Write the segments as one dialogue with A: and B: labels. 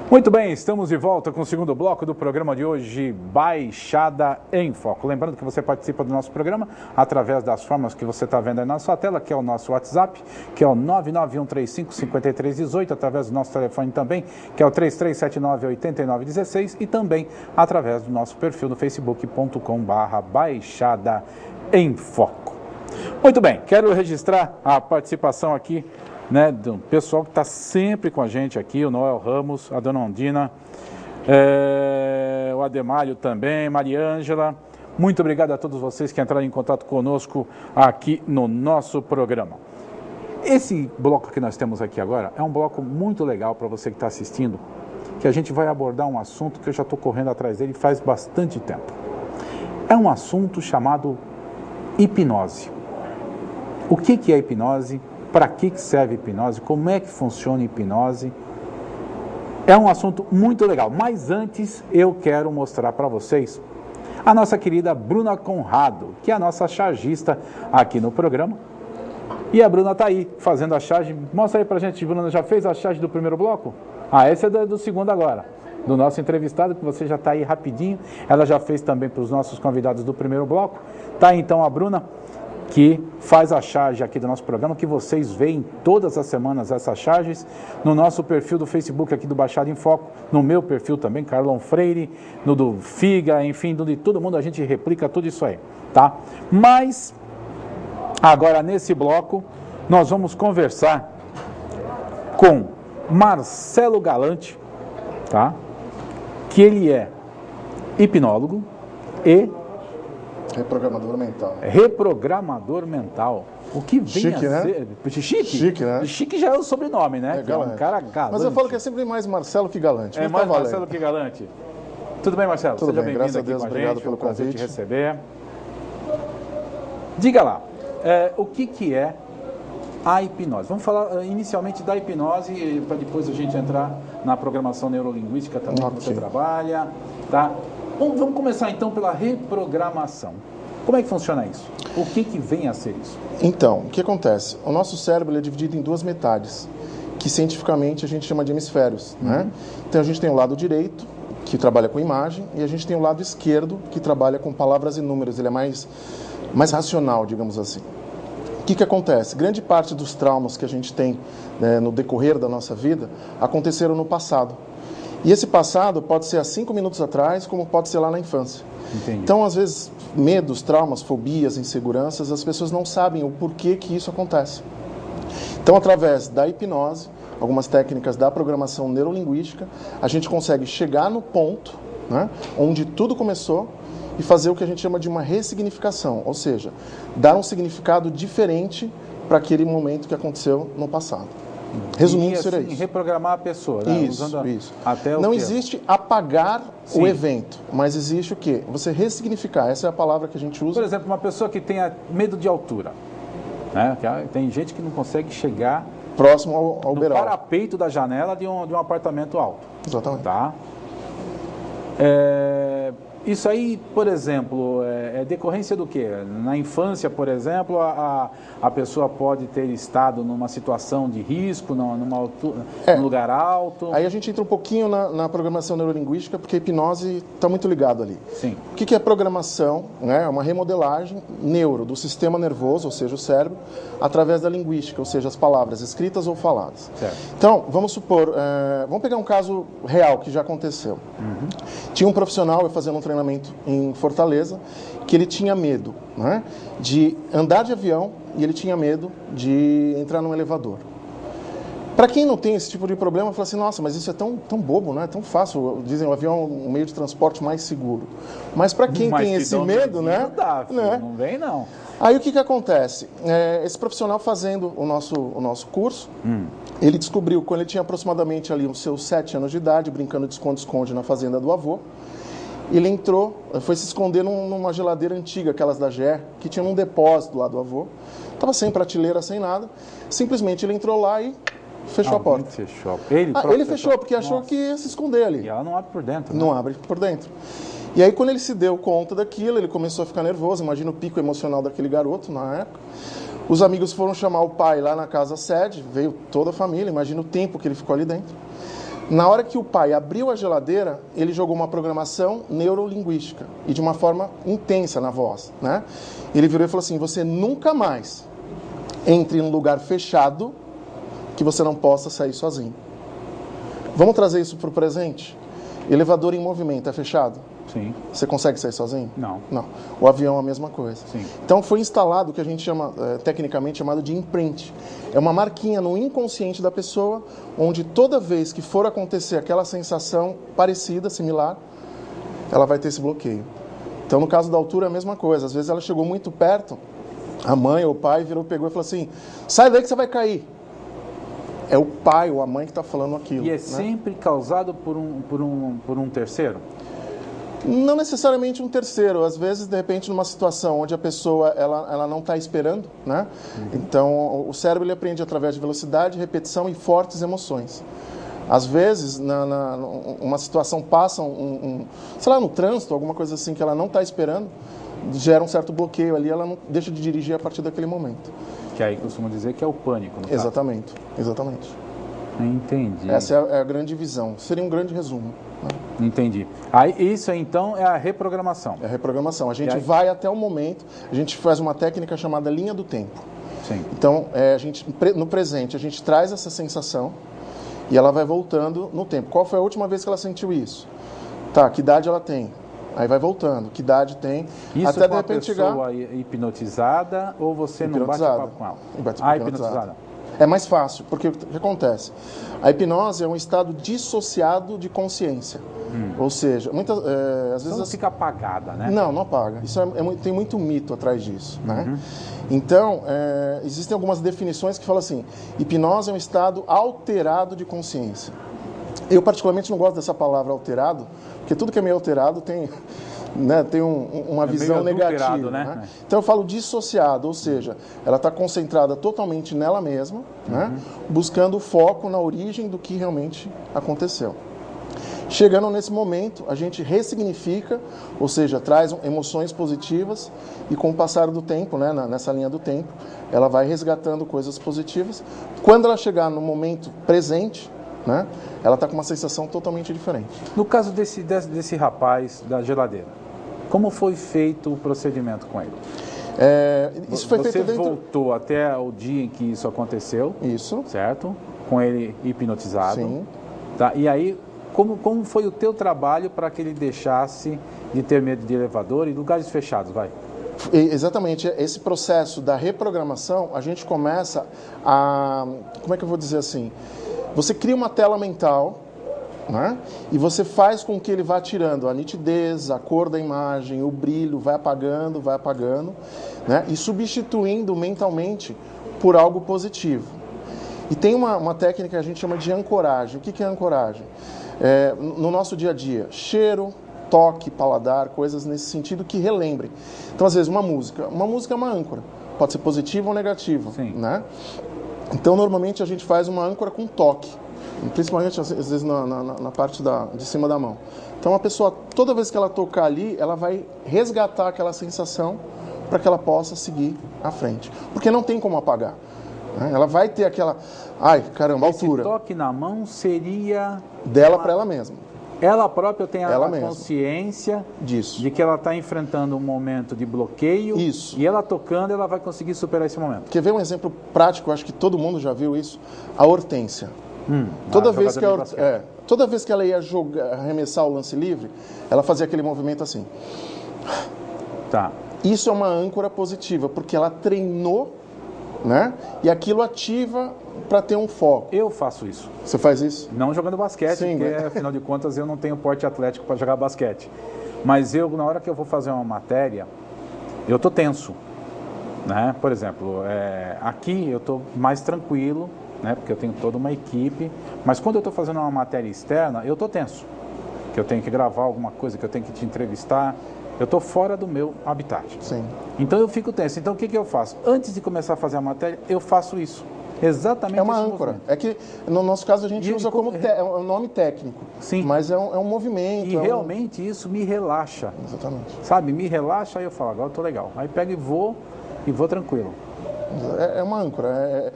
A: Muito bem, estamos de volta com o segundo bloco do programa de hoje, Baixada em Foco. Lembrando que você participa do nosso programa através das formas que você está vendo aí na sua tela, que é o nosso WhatsApp, que é o 991355318, através do nosso telefone também, que é o 33798916, e também através do nosso perfil no facebook.com/Baixada em Foco. Muito bem, quero registrar a participação aqui, do pessoal que está sempre com a gente aqui, o Noel Ramos, a Dona Ondina, o Ademário também, Mariângela. Muito obrigado a todos vocês que entraram em contato conosco aqui no nosso programa. Esse bloco que nós temos aqui agora é um bloco muito legal para você que está assistindo, que a gente vai abordar um assunto que eu já estou correndo atrás dele faz bastante tempo. É um assunto chamado hipnose. O que é hipnose? Para que serve hipnose? Como é que funciona a hipnose? É um assunto muito legal, mas antes eu quero mostrar para vocês a nossa querida Bruna Conrado, que é a nossa chargista aqui no programa. E a Bruna está aí fazendo a charge. Mostra aí para a gente, Bruna, já fez a charge do primeiro bloco? Essa é do segundo agora, do nosso entrevistado, que você já está aí rapidinho. Ela já fez também para os nossos convidados do primeiro bloco. Tá aí então a Bruna, que faz a charge aqui do nosso programa, que vocês veem todas as semanas essas charges, no nosso perfil do Facebook aqui do Baixada em Foco, no meu perfil também, Carlão Freire, no do Figa, enfim, do de todo mundo, a gente replica tudo isso aí, tá? Mas, agora nesse bloco, nós vamos conversar com Marcelo Galante, tá? Que ele é hipnólogo e
B: reprogramador mental.
A: Reprogramador mental. O que vem
B: chique,
A: a ser...
B: Né?
A: Chique?
B: Chique, né?
A: Chique já é o sobrenome, né?
B: É
A: um cara galante.
B: Mas eu falo que é sempre mais Marcelo que Galante.
A: É mais Marcelo que Galante. Tudo bem, Marcelo?
B: Tudo
A: Seja
B: bem,
A: bem-vindo aqui
B: Deus,
A: com a
B: obrigado
A: gente.
B: pelo
A: Prazer
B: convite.
A: te receber. Diga lá, o que é a hipnose? Vamos falar inicialmente da hipnose, para depois a gente entrar na programação neurolinguística também, que você trabalha, tá? Vamos começar então pela reprogramação. Como é que funciona isso? O que vem a ser isso?
B: Então, o que acontece? O nosso cérebro ele é dividido em duas metades, que cientificamente a gente chama de hemisférios, né? Então a gente tem o lado direito, que trabalha com imagem, e a gente tem o lado esquerdo, que trabalha com palavras e números. Ele é mais racional, digamos assim. O que acontece? Grande parte dos traumas que a gente tem, né, no decorrer da nossa vida aconteceram no passado. E esse passado pode ser há 5 minutos atrás, como pode ser lá na infância.
A: Entendi.
B: Então, às vezes, medos, traumas, fobias, inseguranças, as pessoas não sabem o porquê que isso acontece. Então, através da hipnose, algumas técnicas da programação neurolinguística, a gente consegue chegar no ponto, né, onde tudo começou e fazer o que a gente chama de uma ressignificação, ou seja, dar um significado diferente para aquele momento que aconteceu no passado. Resumindo, seria isso.
A: Reprogramar a pessoa, né?
B: Isso.
A: Até
B: não existe apagar o evento, mas existe o quê? Você ressignificar, essa é a palavra que a gente usa.
A: Por exemplo, uma pessoa que tenha medo de altura, né? Tem gente que não consegue chegar
B: próximo ao
A: no
B: beiral,
A: parapeito da janela de um apartamento alto.
B: Exatamente.
A: Tá? Isso aí, por exemplo, é decorrência do quê? Na infância, por exemplo, a pessoa pode ter estado numa situação de risco, num lugar alto.
B: Aí a gente entra um pouquinho na programação neurolinguística, porque a hipnose está muito ligado ali.
A: Sim.
B: O que é programação? Né? É uma remodelagem do sistema nervoso, ou seja, o cérebro, através da linguística, ou seja, as palavras escritas ou faladas.
A: Certo.
B: Então, vamos supor, vamos pegar um caso real que já aconteceu. Tinha um profissional, eu fazendo um treinamento em Fortaleza, que ele tinha medo, né, de andar de avião e ele tinha medo de entrar num elevador. Para quem não tem esse tipo de problema, fala assim, nossa, mas isso é tão bobo, né? É tão fácil. Dizem, o avião é um meio de transporte mais seguro. Mas para quem tem esse medo, né?
A: Não vem, não.
B: Aí o que acontece? Esse profissional fazendo o nosso curso, ele descobriu, quando ele tinha aproximadamente ali os seus 7 anos de idade, brincando de esconde-esconde na fazenda do avô, ele entrou, foi se esconder numa geladeira antiga, aquelas da GE, que tinha um depósito lá do avô. Estava sem prateleira, sem nada. Simplesmente ele entrou lá e fechou a porta.
A: Fechou.
B: Ele fechou porque achou que ia se esconder ali.
A: E ela não abre por dentro, né?
B: Não abre por dentro. E aí, quando ele se deu conta daquilo, ele começou a ficar nervoso. Imagina o pico emocional daquele garoto na época. Os amigos foram chamar o pai lá na casa sede, veio toda a família. Imagina o tempo que ele ficou ali dentro. Na hora que o pai abriu a geladeira, ele jogou uma programação neurolinguística e de uma forma intensa na voz, né? Ele virou e falou assim: você nunca mais entre em um lugar fechado que você não possa sair sozinho. Vamos trazer isso para o presente? Elevador em movimento é fechado?
A: Sim.
B: Você consegue sair sozinho?
A: Não.
B: Não. O avião é a mesma coisa.
A: Sim.
B: Então foi instalado o que a gente chama, tecnicamente chamado de imprint. É uma marquinha no inconsciente da pessoa, onde toda vez que for acontecer aquela sensação parecida, similar, ela vai ter esse bloqueio. Então no caso da altura é a mesma coisa. Às vezes ela chegou muito perto, a mãe ou o pai virou, pegou e falou assim: sai daí que você vai cair. É o pai ou a mãe que está falando aquilo.
A: E é
B: né?
A: sempre causado por um terceiro?
B: Não necessariamente um terceiro, às vezes, de repente, numa situação onde a pessoa ela não está esperando, né? Então, o cérebro ele aprende através de velocidade, repetição e fortes emoções. Às vezes, uma situação passa, sei lá, no trânsito, alguma coisa assim que ela não está esperando, gera um certo bloqueio ali, ela não deixa de dirigir a partir daquele momento.
A: Que aí costuma dizer que é o pânico, no
B: Exatamente, exatamente.
A: Entendi.
B: Essa é a grande visão, seria um grande resumo. Né?
A: Entendi. Aí, isso então é a reprogramação.
B: É a reprogramação. A gente vai até o momento, a gente faz uma técnica chamada linha do tempo.
A: Sim.
B: Então, no presente, a gente traz essa sensação e ela vai voltando no tempo. Qual foi a última vez que ela sentiu isso? Tá, que idade ela tem? Aí vai voltando, que idade tem?
A: Isso
B: até
A: com
B: de
A: a
B: repente
A: pessoa hipnotizada ou você não bate papo com ela? Hipnotizada.
B: É mais fácil, porque o que acontece? A hipnose é um estado dissociado de consciência. Ou seja, às vezes...
A: Não fica apagada, né?
B: Não apaga. Isso tem muito mito atrás disso, né? Então, existem algumas definições que falam assim: hipnose é um estado alterado de consciência. Eu, particularmente, não gosto dessa palavra alterado, porque tudo que é meio alterado tem... Né, tem uma visão negativa. Né? Então eu falo dissociado, ou seja, ela está concentrada totalmente nela mesma, né, buscando foco na origem do que realmente aconteceu. Chegando nesse momento, a gente ressignifica, ou seja, traz emoções positivas e com o passar do tempo, né, nessa linha do tempo, ela vai resgatando coisas positivas. Quando ela chegar no momento presente, né, ela está com uma sensação totalmente diferente.
A: No caso desse rapaz da geladeira, como foi feito o procedimento com ele?
B: Isso foi feito dentro...
A: voltou até o dia em que isso aconteceu?
B: Isso.
A: Certo? Com ele hipnotizado.
B: Sim.
A: Tá? E aí, como foi o teu trabalho para que ele deixasse de ter medo de elevador e lugares fechados, vai?
B: Exatamente. Esse processo da reprogramação, a gente começa a... Como é que eu vou dizer assim? Você cria uma tela mental, né? E você faz com que ele vá tirando a nitidez, a cor da imagem, o brilho, vai apagando, né? E substituindo mentalmente por algo positivo. E tem uma técnica que a gente chama de ancoragem. O que é ancoragem? No nosso dia a dia, cheiro, toque, paladar, coisas nesse sentido que relembrem. Então, às vezes, uma música é uma âncora. Pode ser positiva ou negativa.
A: Sim.
B: Né? Então, normalmente, a gente faz uma âncora com toque. Principalmente, às vezes, na parte de cima da mão. Então, a pessoa, toda vez que ela tocar ali, ela vai resgatar aquela sensação para que ela possa seguir à frente. Porque não tem como apagar. Né? Ela vai ter aquela... Ai, caramba, altura.
A: Esse toque na mão seria...
B: Dela para ela mesma.
A: Ela própria tem a
B: mesma.
A: Consciência
B: disso.
A: De que ela está enfrentando um momento de bloqueio.
B: Isso.
A: E ela tocando, ela vai conseguir superar esse momento.
B: Quer ver um exemplo prático? Acho que todo mundo já viu isso. A Hortência. Toda vez que ela ia arremessar o lance livre, ela fazia aquele movimento assim.
A: Tá.
B: Isso é uma âncora positiva, porque ela treinou, né? E aquilo ativa para ter um foco.
A: Eu faço isso.
B: Você faz isso?
A: Não jogando basquete,
B: Sim,
A: porque afinal de contas eu não tenho porte atlético para jogar basquete. Mas na hora que eu vou fazer uma matéria, eu tô tenso, né? Por exemplo, aqui eu tô mais tranquilo, né? Porque eu tenho toda uma equipe. Mas quando eu estou fazendo uma matéria externa, eu tô tenso. Que eu tenho que gravar alguma coisa, que eu tenho que te entrevistar. Eu estou fora do meu habitat.
B: Sim.
A: Então eu fico tenso. Então o que eu faço? Antes de começar a fazer a matéria, eu faço isso. Exatamente.
B: É uma âncora. É que no nosso caso a gente usa como um nome técnico.
A: Sim.
B: Mas é um movimento.
A: E realmente isso me relaxa.
B: Exatamente.
A: Sabe? Me relaxa, aí eu falo, agora eu tô legal. Aí pego e vou tranquilo.
B: É uma âncora,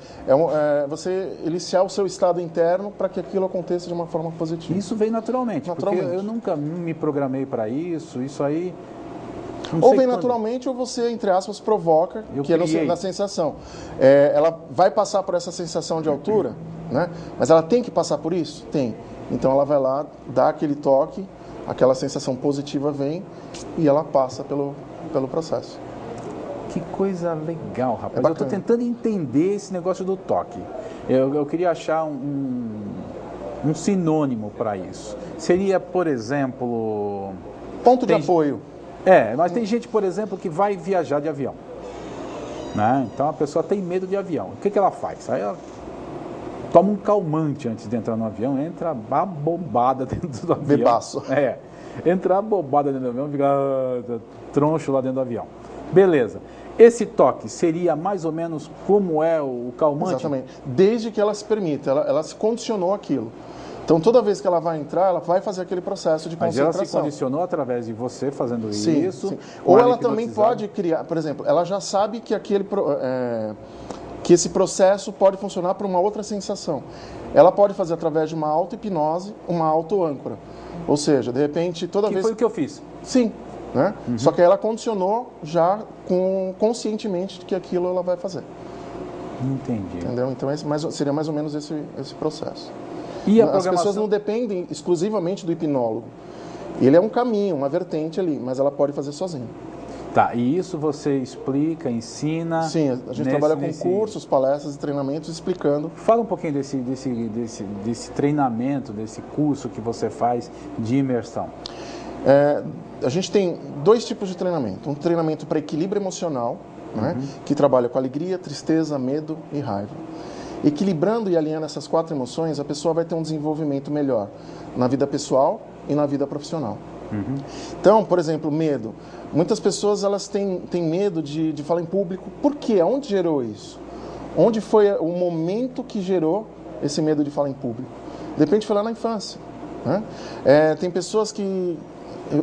B: você iniciar o seu estado interno para que aquilo aconteça de uma forma positiva.
A: Isso vem naturalmente, porque eu nunca me programei para isso, isso aí...
B: Ou vem naturalmente, ou você, entre aspas, provoca, que é na sensação. Ela vai passar por essa sensação de altura, né? Mas ela tem que passar por isso? Tem. Então ela vai lá, dá aquele toque, aquela sensação positiva vem e ela passa pelo processo.
A: Que coisa legal, rapaz. Eu estou tentando entender esse negócio do toque. Eu queria achar um sinônimo para isso. Seria, por exemplo...
B: Ponto de apoio.
A: Mas tem gente, por exemplo, que vai viajar de avião, né? Então a pessoa tem medo de avião. O que ela faz? Aí ela toma um calmante antes de entrar no avião, entra abobada dentro do avião.
B: Bebaço.
A: Entra abobada dentro do avião, fica troncho lá dentro do avião. Beleza. Esse toque seria mais ou menos como é o calmante?
B: Exatamente. Desde que ela se permita, ela se condicionou aquilo. Então, toda vez que ela vai entrar, ela vai fazer aquele processo de concentração.
A: Mas ela se condicionou através de você fazendo isso?
B: Sim. Ou ela também pode criar, por exemplo, ela já sabe que que esse processo pode funcionar para uma outra sensação. Ela pode fazer através de uma auto-hipnose, uma auto-âncora. Ou seja, de repente, toda vez...
A: Que foi o que eu fiz.
B: Sim. Né? Só que ela condicionou já conscientemente que aquilo ela vai fazer.
A: Entendi.
B: Entendeu? Então, seria mais ou menos esse processo.
A: E a
B: As pessoas não dependem exclusivamente do hipnólogo. Ele é um caminho, uma vertente ali, mas ela pode fazer sozinha.
A: Tá, e isso você explica, ensina?
B: Sim, a gente trabalha com cursos, palestras e treinamentos explicando.
A: Fala um pouquinho desse treinamento, desse curso que você faz de imersão.
B: A gente tem dois tipos de treinamento. Um treinamento para equilíbrio emocional, né, que trabalha com alegria, tristeza, medo e raiva. Equilibrando e alinhando essas 4 emoções, a pessoa vai ter um desenvolvimento melhor na vida pessoal e na vida profissional. Então, por exemplo, medo. Muitas pessoas elas têm medo de falar em público. Por quê? Onde gerou isso? Onde foi o momento que gerou esse medo de falar em público? De repente foi lá na infância. Né? Tem pessoas que...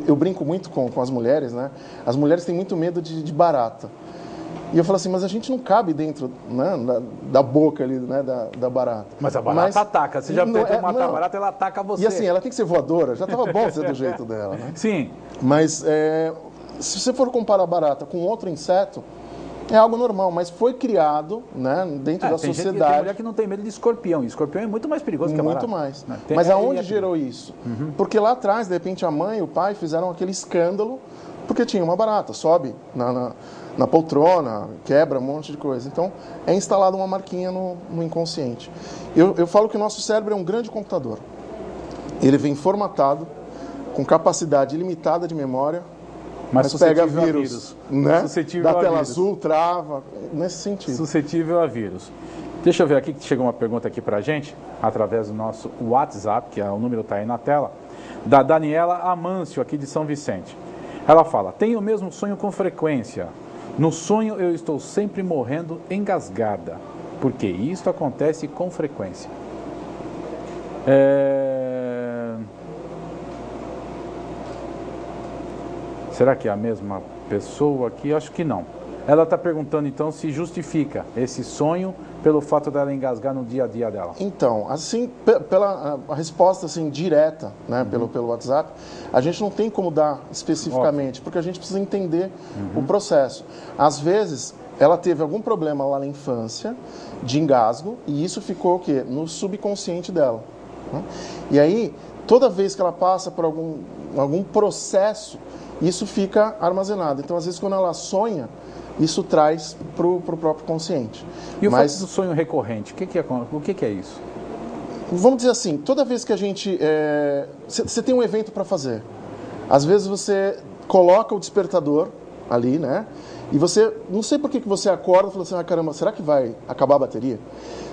B: Eu brinco muito com as mulheres, né? As mulheres têm muito medo de barata. E eu falo assim, mas a gente não cabe dentro, né, da boca ali, né, da barata.
A: Mas a barata ataca. Você já tentou matar a barata, ela ataca você.
B: E assim, ela tem que ser voadora. Já estava bom ser do jeito dela, né?
A: Sim.
B: Mas se você for comparar a barata com outro inseto, é algo normal, mas foi criado, né, dentro da sociedade.
A: Tem mulher que não tem medo de escorpião. E escorpião é muito mais perigoso que a barata.
B: Muito mais. Mas aonde gerou isso? Porque lá atrás, de repente, a mãe e o pai fizeram aquele escândalo porque tinha uma barata. Sobe na poltrona, quebra um monte de coisa. Então, é instalada uma marquinha no inconsciente. Eu falo que o nosso cérebro é um grande computador. Ele vem formatado, com capacidade ilimitada de memória, mas pega vírus, né? Da tela azul, trava, nesse sentido.
A: Suscetível a vírus. Deixa eu ver aqui que chegou uma pergunta aqui pra gente, através do nosso WhatsApp, que o número está aí na tela, da Daniela Amâncio, aqui de São Vicente. Ela fala, tenho o mesmo sonho com frequência. No sonho eu estou sempre morrendo engasgada, porque isto acontece com frequência. Será que é a mesma pessoa aqui? Acho que não. Ela está perguntando então se justifica esse sonho pelo fato dela engasgar no dia a dia dela.
B: Então, assim, pela a resposta assim direta, né, pelo WhatsApp, a gente não tem como dar especificamente, porque a gente precisa entender o processo. Às vezes, ela teve algum problema lá na infância de engasgo e isso ficou o quê? No subconsciente dela. Né? E aí, toda vez que ela passa por algum processo, isso fica armazenado. Então, às vezes, quando ela sonha, isso traz para o próprio consciente.
A: E o fato do sonho recorrente, o que é isso?
B: Vamos dizer assim, toda vez que a gente... Você tem um evento para fazer. Às vezes você coloca o despertador ali, né? E você... Não sei por que você acorda e fala assim, ah, caramba, será que vai acabar a bateria?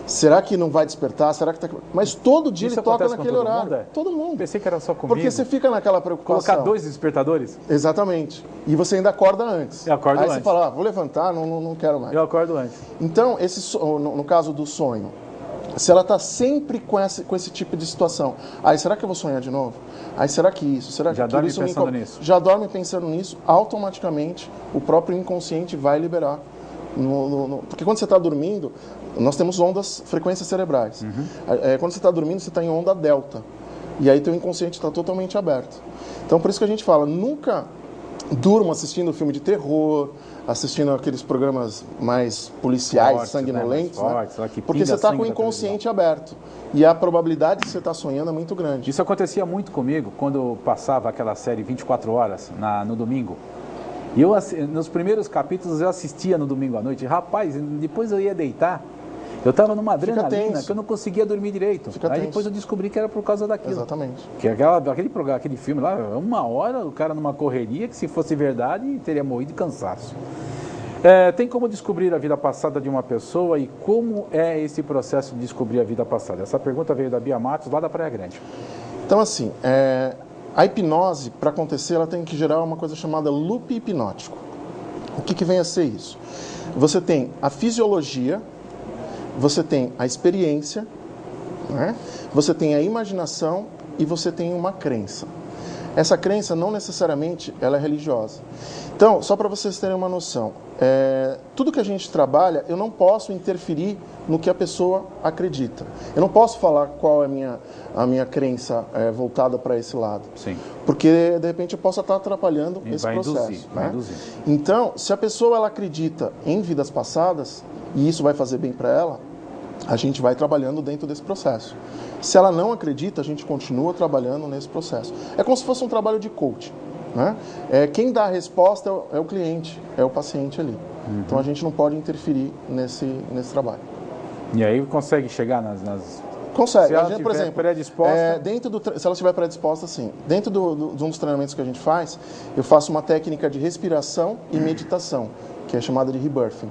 B: Será que não vai despertar? Será que tá... Mas todo dia
A: isso
B: ele toca naquele
A: todo
B: horário.
A: Mundo,
B: Todo mundo.
A: Pensei que era só comigo.
B: Porque você fica naquela preocupação.
A: Colocar 2 despertadores?
B: Exatamente. E você ainda acorda antes.
A: Eu acordo
B: Aí
A: antes.
B: Você fala, vou levantar, não quero mais.
A: Eu acordo antes.
B: Então, no caso do sonho, se ela está sempre com esse tipo de situação, aí será que eu vou sonhar de novo? Aí será que isso? Será que
A: já dorme pensando nisso?
B: Já dorme pensando nisso, automaticamente o próprio inconsciente vai liberar Porque quando você está dormindo, nós temos ondas, frequências cerebrais. Quando você está dormindo, você está em onda delta. E aí teu inconsciente está totalmente aberto. Então, por isso que a gente fala, nunca durma assistindo filme de terror, assistindo aqueles programas mais policiais,
A: Fortes,
B: sanguinolentos,
A: né? Fortes,
B: porque você está com o inconsciente aberto. E a probabilidade de você estar sonhando é muito grande.
A: Isso acontecia muito comigo quando passava aquela série 24 horas no domingo. E nos primeiros capítulos eu assistia no domingo à noite. Rapaz, depois eu ia deitar, eu estava numa adrenalina que eu não conseguia dormir direito. Aí depois eu descobri que era por causa daquilo.
B: Exatamente.
A: Que aquele filme lá, 1 hora, o cara numa correria, que se fosse verdade, teria morrido de cansaço. Tem como descobrir a vida passada de uma pessoa e como é esse processo de descobrir a vida passada? Essa pergunta veio da Bia Matos, lá da Praia Grande.
B: Então, assim, a hipnose, para acontecer, ela tem que gerar uma coisa chamada loop hipnótico. O que vem a ser isso? Você tem a fisiologia, você tem a experiência, né? Você tem a imaginação e você tem uma crença. Essa crença não necessariamente ela é religiosa. Então, só para vocês terem uma noção, tudo que a gente trabalha, eu não posso interferir no que a pessoa acredita. Eu não posso falar qual é a minha crença voltada para esse lado.
A: Sim.
B: Porque, de repente, eu posso estar atrapalhando esse processo.
A: Vai induzir.
B: Então, se a pessoa ela acredita em vidas passadas, e isso vai fazer bem para ela, a gente vai trabalhando dentro desse processo. Se ela não acredita, a gente continua trabalhando nesse processo. É como se fosse um trabalho de coaching, né? Quem dá a resposta é o cliente, é o paciente ali. Então a gente não pode interferir nesse trabalho.
A: E aí consegue chegar nas...
B: Consegue.
A: Se ela
B: por exemplo,
A: predisposta...
B: se ela estiver predisposta, sim. Dentro de um dos treinamentos que a gente faz, eu faço uma técnica de respiração e meditação, que é chamada de rebirthing.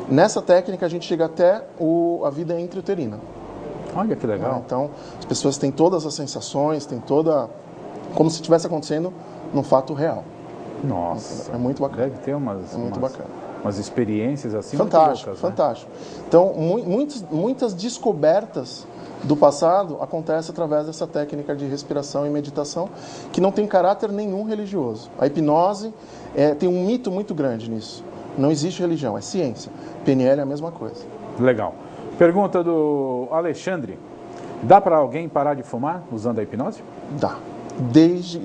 B: Nessa técnica, a gente chega até a vida intrauterina.
A: Olha que legal.
B: Então, as pessoas têm todas as sensações, têm como se estivesse acontecendo num fato real.
A: Nossa.
B: É muito bacana.
A: Deve ter umas experiências assim
B: fantástico,
A: muito loucas,
B: fantástico. Né? Então, muitas descobertas do passado acontecem através dessa técnica de respiração e meditação, que não tem caráter nenhum religioso. A hipnose tem um mito muito grande nisso. Não existe religião, é ciência. PNL é a mesma coisa.
A: Legal. Pergunta do Alexandre. Dá para alguém parar de fumar usando a hipnose?
B: Dá. Desde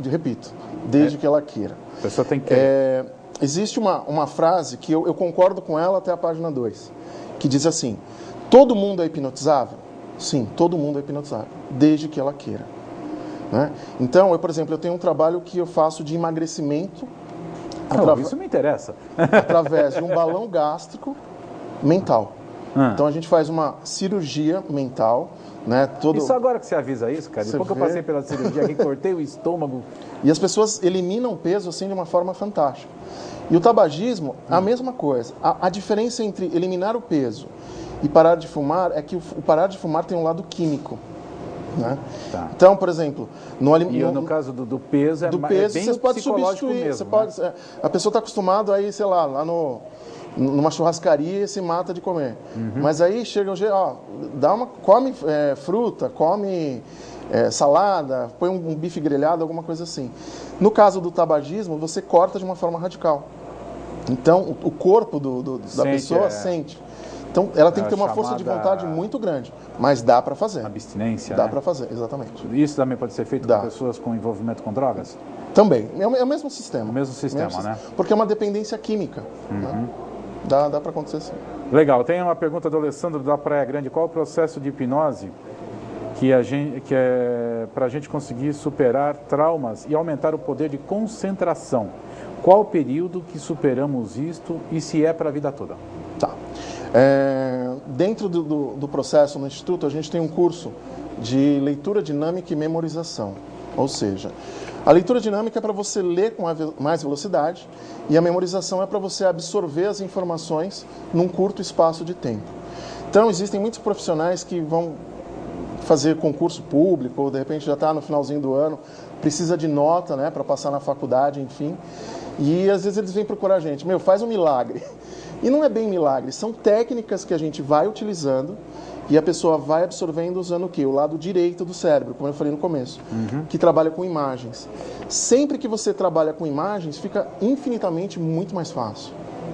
B: que ela queira.
A: A pessoa tem que querer.
B: Existe uma frase que eu concordo com ela até a página 2, que diz assim: todo mundo é hipnotizável? Sim, todo mundo é hipnotizável, desde que ela queira. Né? Então, por exemplo, eu tenho um trabalho que eu faço de emagrecimento.
A: Isso me interessa.
B: Através de um balão gástrico mental. Então a gente faz uma cirurgia mental, né?
A: Isso agora que você avisa isso, cara. Depois que eu passei pela cirurgia aqui, cortei o estômago.
B: E as pessoas eliminam peso assim de uma forma fantástica. E o tabagismo, a mesma coisa. A diferença entre eliminar o peso e parar de fumar é que o parar de fumar tem um lado químico. Né? Tá. Então, por exemplo,
A: no caso do peso, bem
B: você pode substituir.
A: Mesmo,
B: a pessoa está acostumada a ir, sei lá numa churrascaria e se mata de comer. Mas aí chega come fruta, come salada, põe um bife grelhado, alguma coisa assim. No caso do tabagismo, você corta de uma forma radical. Então, o corpo da pessoa sente. Então, ela tem que ter uma força de vontade muito grande, mas dá para fazer.
A: Abstinência,
B: Dá para fazer, exatamente.
A: Isso também pode ser feito com pessoas com envolvimento com drogas?
B: Também. É o mesmo sistema.
A: O mesmo sistema, né?
B: Porque é uma dependência química. Né? Dá para acontecer sim.
A: Legal. Tem uma pergunta do Alessandro da Praia Grande. Qual o processo de hipnose que é para a gente conseguir superar traumas e aumentar o poder de concentração? Qual o período que superamos isto e se é para a vida toda?
B: Tá. Dentro do processo no Instituto, a gente tem um curso de leitura dinâmica e memorização. Ou seja, a leitura dinâmica é para você ler com mais velocidade e a memorização é para você absorver as informações num curto espaço de tempo. Então, existem muitos profissionais que vão fazer concurso público, ou de repente já está no finalzinho do ano, precisa de nota, né, para passar na faculdade, enfim. E às vezes eles vêm procurar a gente, faz um milagre. E não é bem milagre, são técnicas que a gente vai utilizando e a pessoa vai absorvendo usando o quê? O lado direito do cérebro, como eu falei no começo, que trabalha com imagens. Sempre que você trabalha com imagens, fica infinitamente muito mais fácil.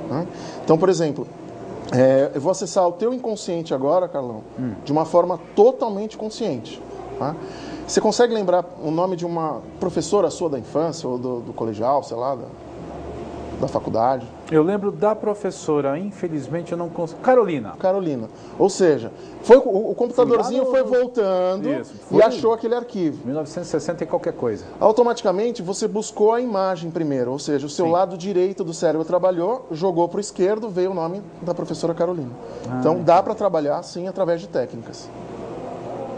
B: Né? Então, por exemplo, Eu vou acessar o teu inconsciente agora, Carlão, de uma forma totalmente consciente. Tá? Você consegue lembrar o nome de uma professora sua da infância, ou do colegial, sei lá, da faculdade?
A: Eu lembro da professora, infelizmente eu não consigo. Carolina.
B: Carolina. Ou seja, o computadorzinho foi voltando e achou aquele arquivo.
A: 1960 e qualquer coisa.
B: Automaticamente você buscou a imagem primeiro, ou seja, o seu lado direito do cérebro trabalhou, jogou para o esquerdo, veio o nome da professora Carolina. Então dá para trabalhar sim através de técnicas.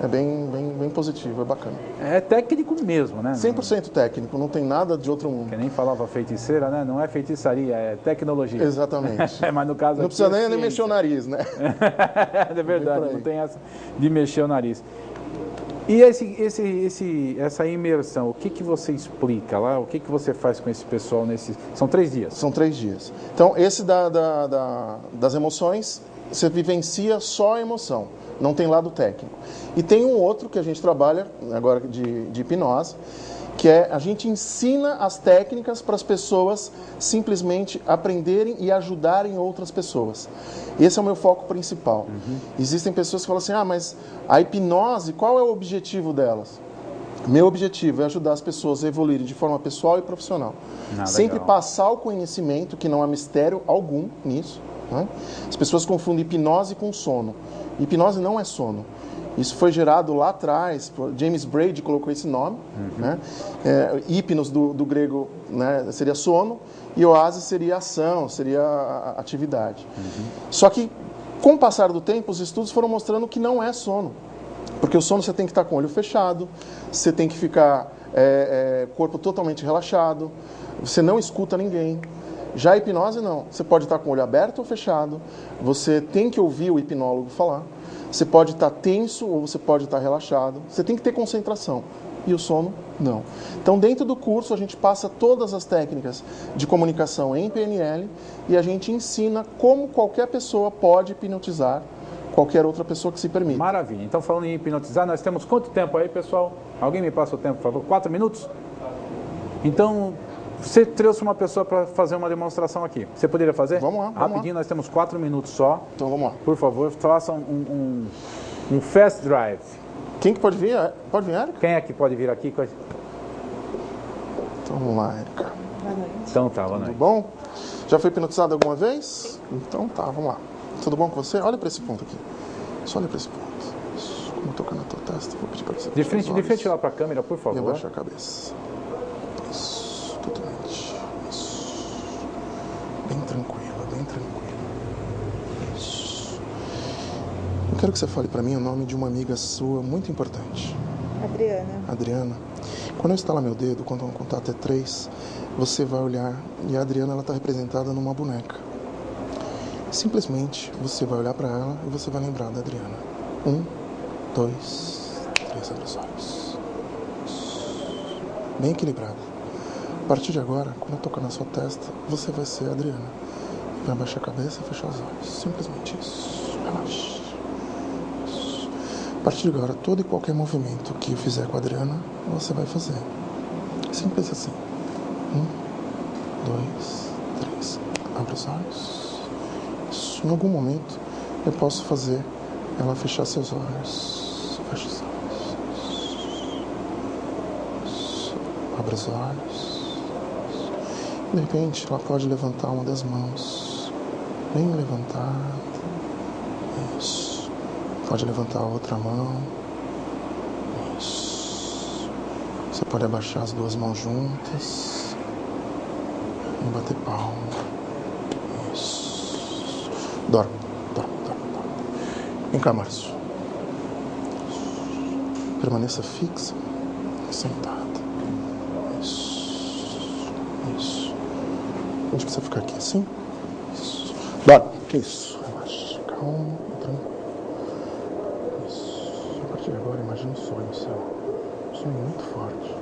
B: É bem positivo, é bacana.
A: É técnico mesmo, né?
B: 100% técnico, não tem nada de outro mundo.
A: Que nem falava feiticeira, né? Não é feitiçaria, é tecnologia.
B: Exatamente.
A: Mas no caso
B: não
A: aqui
B: precisa nem mexer o nariz, né?
A: É verdade, não tem essa de mexer o nariz. E essa imersão, o que você explica lá? O que você faz com esse pessoal nesses... São 3 dias?
B: São 3 dias. Então, esse das emoções, você vivencia só a emoção. Não tem lado técnico. E tem um outro que a gente trabalha agora de hipnose, que é a gente ensina as técnicas para as pessoas simplesmente aprenderem e ajudarem outras pessoas. Esse é o meu foco principal. Existem pessoas que falam assim, mas a hipnose, qual é o objetivo delas? Meu objetivo é ajudar as pessoas a evoluírem de forma pessoal e profissional. Sempre passar o conhecimento, que não há mistério algum nisso. Né? As pessoas confundem hipnose com sono. Hipnose não é sono. Isso foi gerado lá atrás, James Braid colocou esse nome. Né? Hipnos do grego, né, seria sono, e oásis seria ação, seria atividade. Só que, com o passar do tempo, os estudos foram mostrando que não é sono. Porque o sono você tem que estar com o olho fechado, você tem que ficar corpo totalmente relaxado, você não escuta ninguém. Já a hipnose não, você pode estar com o olho aberto ou fechado, você tem que ouvir o hipnólogo falar, você pode estar tenso ou você pode estar relaxado, você tem que ter concentração, e o sono não. Então dentro do curso a gente passa todas as técnicas de comunicação em PNL e a gente ensina como qualquer pessoa pode hipnotizar qualquer outra pessoa que se permita.
A: Maravilha, então falando em hipnotizar, nós temos quanto tempo aí, pessoal? Alguém me passa o tempo, por favor? 4 minutos? Então... Você trouxe uma pessoa para fazer uma demonstração aqui. Você poderia fazer?
B: Vamos lá.
A: Rapidinho, nós temos 4 minutos só.
B: Então vamos lá.
A: Por favor, faça um fast drive.
B: Quem que pode vir? Pode vir, Érica?
A: Quem é que pode vir aqui?
B: Então vamos lá, Érica.
C: Boa noite.
A: Então tá, boa noite.
B: Tudo bom? Já foi hipnotizado alguma vez? Então tá, vamos lá. Tudo bom com você? Olha para esse ponto aqui. Só olha para esse ponto. Isso, como tocar na tua testa, vou pedir para você.
A: De frente lá para a câmera, por favor.
B: E abaixar a cabeça. Bem tranquila, bem tranquila. Isso. Eu quero que você fale para mim o nome de uma amiga sua muito importante.
C: Adriana.
B: Adriana. Quando eu estalar meu dedo, quando eu contar até 3, você vai olhar e a Adriana ela está representada numa boneca. Simplesmente você vai olhar para ela e você vai lembrar da Adriana. 1, 2, 3, abre os olhos. Isso. Bem equilibrado. A partir de agora, quando eu tocar na sua testa, você vai ser a Adriana. Vai abaixar a cabeça e fechar os olhos. Simplesmente isso. Relaxa. Isso. A partir de agora, todo e qualquer movimento que eu fizer com a Adriana, você vai fazer. Simples assim. 1, 2, 3. Abre os olhos. Isso. Em algum momento, eu posso fazer ela fechar seus olhos. Fecha os olhos. Isso. Abre os olhos. De repente, ela pode levantar uma das mãos, bem levantada. Isso. Pode levantar a outra mão. Isso. Você pode abaixar as 2 mãos juntas e bater palma. Isso. Dorme. Vem cá, Márcio. Permaneça fixa e sentada. A gente precisa ficar aqui assim. Isso. Dorme. Isso. Relaxa. Calma e tranquilo. Isso. A partir de agora, imagine um sonho seu. Um sonho muito forte.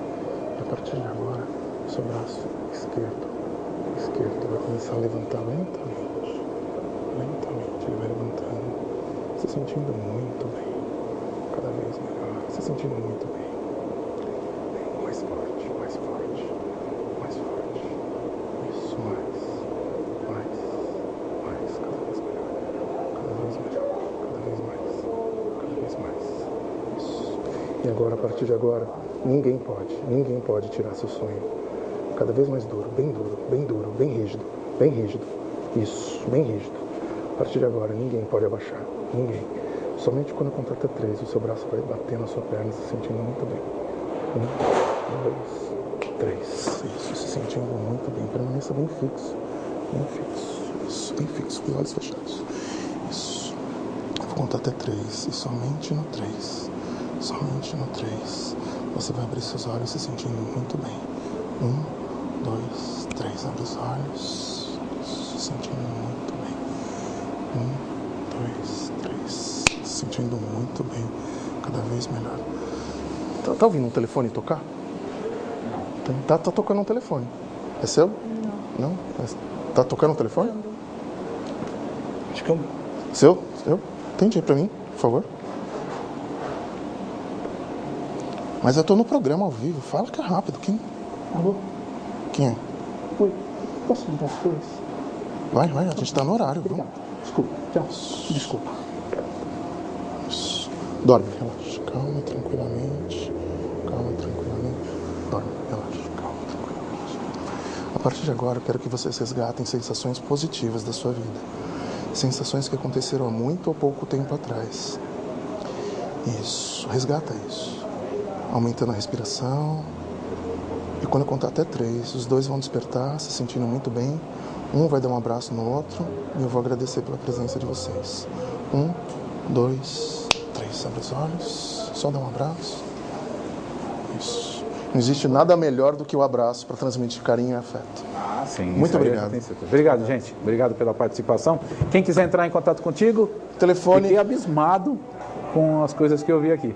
B: E a partir de agora, seu braço esquerdo vai começar a levantar lentamente. Lentamente ele vai levantando. Se sentindo muito bem. Cada vez melhor. Se sentindo muito bem. Mais forte, mais forte. Mais forte. Isso, mais, cada vez melhor. E agora, a partir de agora, ninguém pode tirar seu sonho. Cada vez mais duro, bem duro, bem duro, bem rígido, bem rígido. Isso, bem rígido. A partir de agora, ninguém pode abaixar, ninguém. Somente quando eu contar até 3, o seu braço vai bater na sua perna, se sentindo muito bem. 1, 2, 3. Isso, se sentindo muito bem. Permaneça bem fixo. Bem fixo. Isso, bem fixo, com os olhos fechados. Isso. Eu vou contar até 3. E somente no 3. Somente no 3. Você vai abrir seus olhos se sentindo muito bem. 1, 2, 3. Abre os olhos. Isso, se sentindo muito bem. 1, 2, 3. Se sentindo muito bem. Cada vez melhor. Tá ouvindo um telefone tocar? Tá tocando um telefone. É seu? Não. Tá tocando um telefone? Acho que é um... Seu? Atende aí pra mim, por favor. Mas eu tô no programa ao vivo. Fala que é rápido. Quem? Alô? Quem é?
C: Oi. Posso ligar as coisas?
B: Vai. A gente tá no horário.
C: Obrigado. Desculpa. Tchau. Desculpa.
B: Isso. Dorme, relaxa. Calma, tranquilamente. Dorme, relaxa. Calma, tranquilamente. A partir de agora, eu quero que vocês resgatem sensações positivas da sua vida. Sensações que aconteceram há muito ou pouco tempo atrás. Isso. Resgata isso. Aumentando a respiração. E quando eu contar até 3, os dois vão despertar, se sentindo muito bem. Um vai dar um abraço no outro e eu vou agradecer pela presença de vocês. 1, 2, 3. Abre os olhos. Só dá um abraço. Isso. Não existe nada melhor do que o abraço para transmitir carinho e afeto.
A: Ah, sim.
B: Muito obrigado.
A: Obrigado, gente. Obrigado pela participação. Quem quiser entrar em contato contigo,
B: Telefone.
A: fiquei abismado com as coisas que eu vi aqui.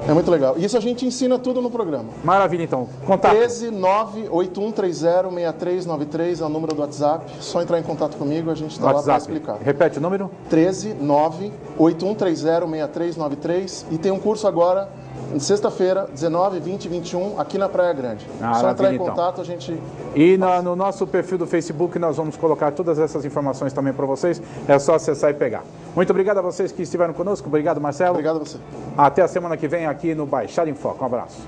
B: É muito legal. Isso a gente ensina tudo no programa.
A: Maravilha, então. Contato.
B: 13981306393 é o número do WhatsApp. Só entrar em contato comigo, a gente está lá para explicar.
A: Repete o número.
B: 13981306393 e tem um curso agora, sexta-feira, 19, 20 e 21, aqui na Praia Grande. Só entrar em contato, a gente...
A: E no nosso perfil do Facebook nós vamos colocar todas essas informações também para vocês. É só acessar e pegar. Muito obrigado a vocês que estiveram conosco. Obrigado, Marcelo.
B: Obrigado a você.
A: Até a semana que vem aqui no Baixada em Foco. Um abraço.